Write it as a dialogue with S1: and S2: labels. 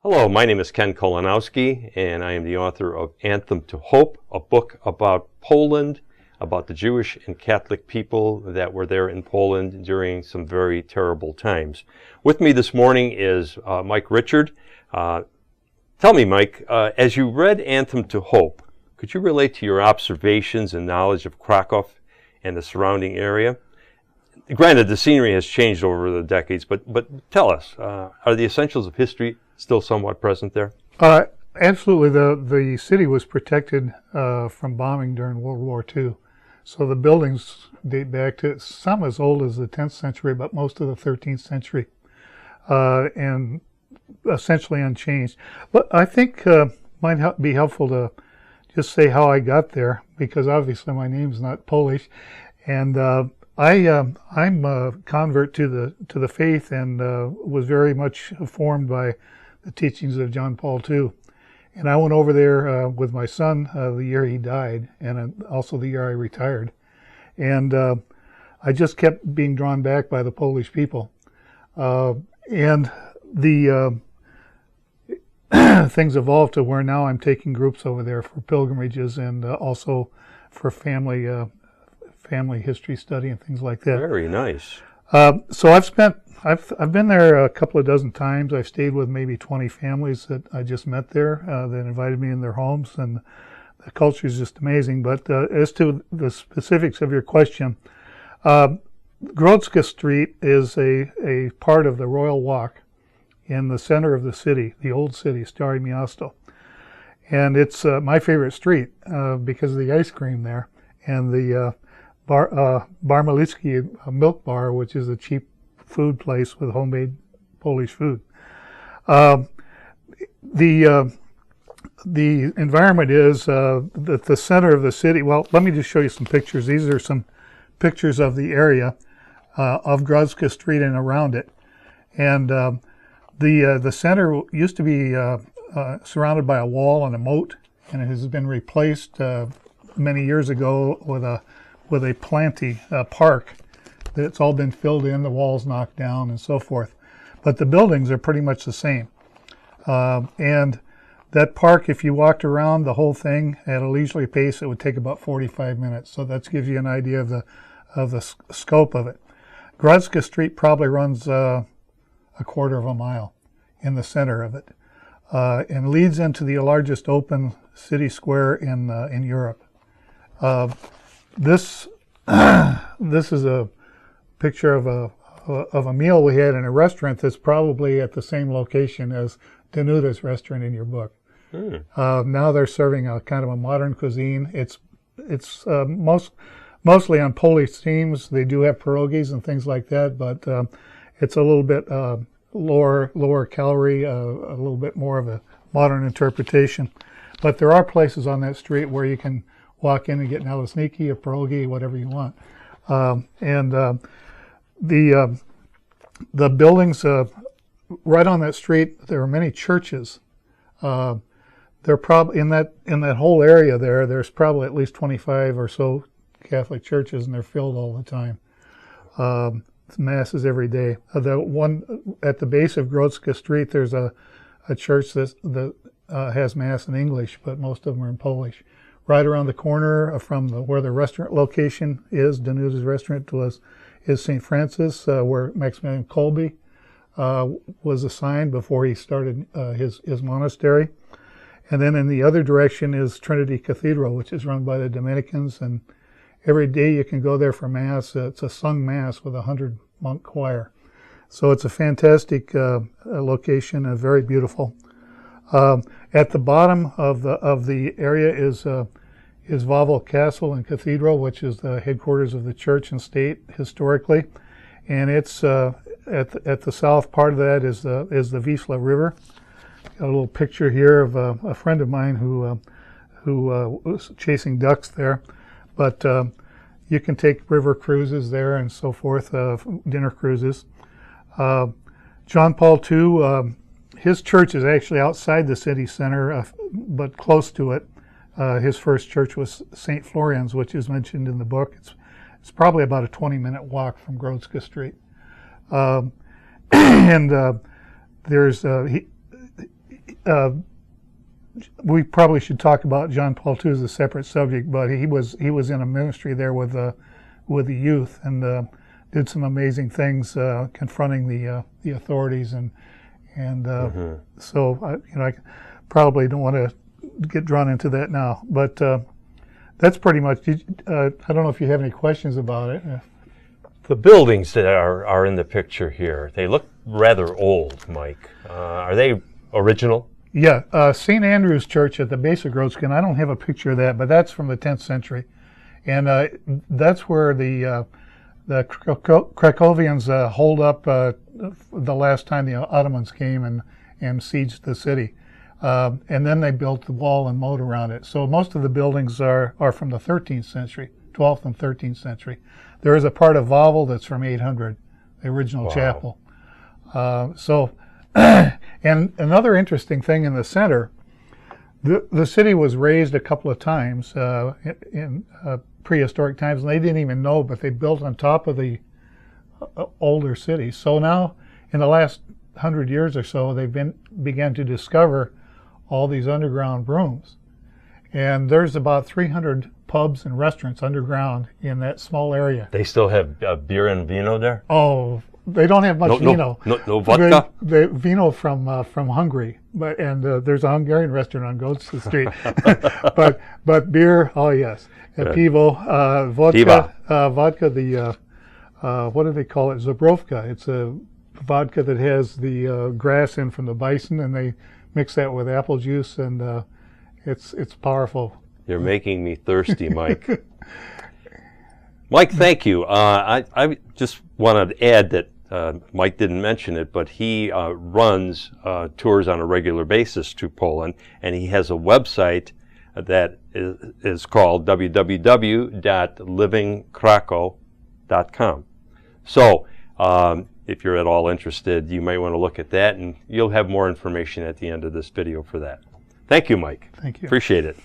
S1: Hello, my name is Ken Kulinowski, and I am the author of Anthem to Hope, a book about Poland, about the Jewish and Catholic people that were there in Poland during some very terrible times. With me this morning is Mike Richard. Tell me, Mike, as you read Anthem to Hope, could you relate to your observations and knowledge of Krakow and the surrounding area? Granted, the scenery has changed over the decades, but tell us, are the essentials of history still somewhat present there?
S2: Absolutely. The city was protected from bombing during World War II. So the buildings date back to some as old as the 10th century, but most of the 13th century, and essentially unchanged. But I think might be helpful to just say how I got there, because obviously my name's not Polish, and I'm a convert to the faith, and was very much formed by the teachings of John Paul II. And I went over there with my son the year he died, and also the year I retired. And I just kept being drawn back by the Polish people. And the things evolved to where now I'm taking groups over there for pilgrimages and also for family history study and things like that.
S1: Very nice.
S2: So I've been there a couple of dozen times. I've stayed with maybe 20 families that I just met there that invited me in their homes, and the culture is just amazing. But as to the specifics of your question, Grodzka Street is a part of the Royal Walk in the center of the city, the old city, Stare Miasto. And it's my favorite street because of the ice cream there and the Bar Malitsky milk bar, which is a cheap food place with homemade Polish food. The environment is that the center of the city. Well, let me just show you some pictures. These are some pictures of the area of Grodzka Street and around it. And the center used to be surrounded by a wall and a moat, and it has been replaced many years ago with a planty park that's all been filled in, the walls knocked down and so forth. But the buildings are pretty much the same. And that park, if you walked around the whole thing at a leisurely pace, it would take about 45 minutes. So that gives you an idea of the scope of it. Grodzka Street probably runs a quarter of a mile in the center of it, and leads into the largest open city square in Europe. This is a picture of a meal we had in a restaurant that's probably at the same location as Danuta's restaurant in your book. Now they're serving a kind of a modern cuisine. It's mostly on Polish themes. They do have pierogies and things like that, but it's a little bit lower calorie, a little bit more of a modern interpretation. But there are places on that street where you can walk in and get an naleśniki, a pierogi, whatever you want. The buildings right on that street, there are many churches. They're probably in that whole area there. There's probably at least 25 or so Catholic churches, and they're filled all the time. Masses every day. The one at the base of Grodzka Street, there's a church that has mass in English, but most of them are in Polish. Right around the corner from where the restaurant location is, Danuta's restaurant, is St. Francis, where Maximilian Kolbe was assigned before he started his monastery. And then in the other direction is Trinity Cathedral, which is run by the Dominicans, and every day you can go there for Mass. It's a sung Mass with a 100-monk choir. So it's a fantastic location and very beautiful. At the bottom of the area is Wawel Castle and Cathedral, which is the headquarters of the church and state historically, and it's at the south part of that is the Wisła River. Got a little picture here of a friend of mine who was chasing ducks there, but you can take river cruises there and so forth, dinner cruises. John Paul II. His church is actually outside the city center, but close to it. His first church was St. Florian's, which is mentioned in the book. It's probably about a 20-minute walk from Grodzka Street. And there's we probably should talk about John Paul II as a separate subject, but he was in a ministry there with the youth, and did some amazing things confronting the authorities, and so I probably don't want to get drawn into that now, but that's pretty much. I don't know if you have any questions about it.
S1: The buildings that are in the picture here, they look rather old, Mike. Are they original?
S2: Yeah, St. Andrew's Church at the base of Grodskin. I don't have a picture of that, but that's from the 10th century, and that's where the Krakowians holed up the last time the Ottomans came and sieged the city, and then they built the wall and moat around it. So most of the buildings are from the 13th century, 12th and 13th century. There is a part of Wawel that's from 800, the original chapel. And another interesting thing in the center, the city was raised a couple of times in prehistoric times, and they didn't even know, but they built on top of the older city. So now, in the last 100 years or so, they've began to discover all these underground rooms. And there's about 300 pubs and restaurants underground in that small area.
S1: They still have beer and vino there?
S2: Oh, they don't have much vino.
S1: No vodka?
S2: They vino from Hungary, and there's a Hungarian restaurant on Goats Street. but beer, oh yes, pivo, vodka, vodka. What do they call it? Zabrovka. It's a vodka that has the grass in from the bison, and they mix that with apple juice, and it's powerful.
S1: You're making me thirsty, Mike. Mike, thank you. I just wanted to add that Mike didn't mention it, but he runs tours on a regular basis to Poland, and he has a website that is called www.livingkrakow.com. So if you're at all interested, you might want to look at that, and you'll have more information at the end of this video for that. Thank you, Mike.
S2: Thank you.
S1: Appreciate it.